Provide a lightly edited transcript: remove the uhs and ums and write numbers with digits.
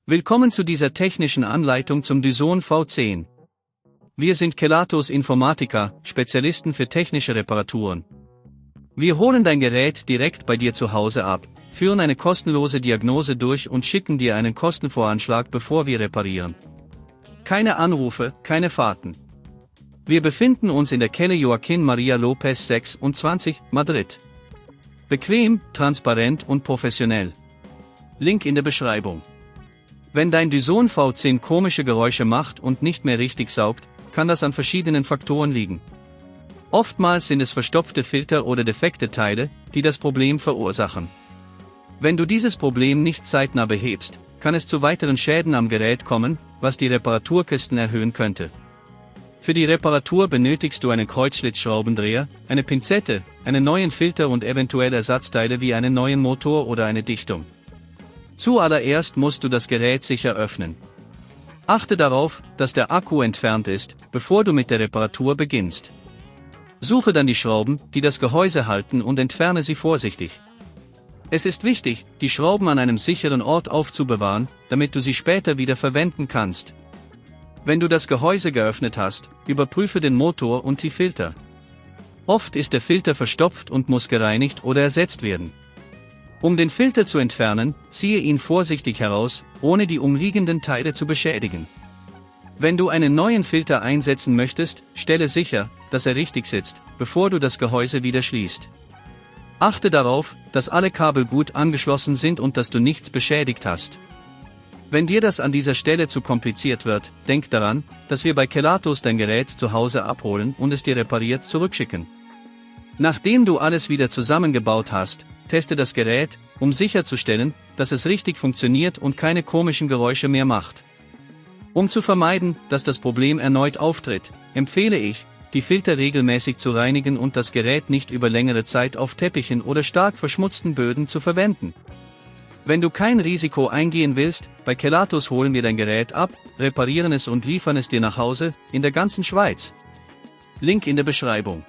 Willkommen zu dieser technischen Anleitung zum Dyson V10. Wir sind Kelatos Informática, Spezialisten für technische Reparaturen. Wir holen dein Gerät direkt bei dir zu Hause ab, führen eine kostenlose Diagnose durch und schicken dir einen Kostenvoranschlag, bevor wir reparieren. Keine Anrufe, keine Fahrten. Wir befinden uns in der Calle Joaquín María López 26, Madrid. Bequem, transparent und professionell. Link in der Beschreibung. Wenn dein Dyson V10 komische Geräusche macht und nicht mehr richtig saugt, kann das an verschiedenen Faktoren liegen. Oftmals sind es verstopfte Filter oder defekte Teile, die das Problem verursachen. Wenn du dieses Problem nicht zeitnah behebst, kann es zu weiteren Schäden am Gerät kommen, was die Reparaturkosten erhöhen könnte. Für die Reparatur benötigst du einen Kreuzschlitzschraubendreher, eine Pinzette, einen neuen Filter und eventuell Ersatzteile wie einen neuen Motor oder eine Dichtung. Zuallererst musst du das Gerät sicher öffnen. Achte darauf, dass der Akku entfernt ist, bevor du mit der Reparatur beginnst. Suche dann die Schrauben, die das Gehäuse halten, und entferne sie vorsichtig. Es ist wichtig, die Schrauben an einem sicheren Ort aufzubewahren, damit du sie später wieder verwenden kannst. Wenn du das Gehäuse geöffnet hast, überprüfe den Motor und die Filter. Oft ist der Filter verstopft und muss gereinigt oder ersetzt werden. Um den Filter zu entfernen, ziehe ihn vorsichtig heraus, ohne die umliegenden Teile zu beschädigen. Wenn du einen neuen Filter einsetzen möchtest, stelle sicher, dass er richtig sitzt, bevor du das Gehäuse wieder schließt. Achte darauf, dass alle Kabel gut angeschlossen sind und dass du nichts beschädigt hast. Wenn dir das an dieser Stelle zu kompliziert wird, denk daran, dass wir bei Kelatos dein Gerät zu Hause abholen und es dir repariert zurückschicken. Nachdem du alles wieder zusammengebaut hast, teste das Gerät, um sicherzustellen, dass es richtig funktioniert und keine komischen Geräusche mehr macht. Um zu vermeiden, dass das Problem erneut auftritt, empfehle ich, die Filter regelmäßig zu reinigen und das Gerät nicht über längere Zeit auf Teppichen oder stark verschmutzten Böden zu verwenden. Wenn du kein Risiko eingehen willst, bei Kelatos holen wir dein Gerät ab, reparieren es und liefern es dir nach Hause, in der ganzen Schweiz. Link in der Beschreibung.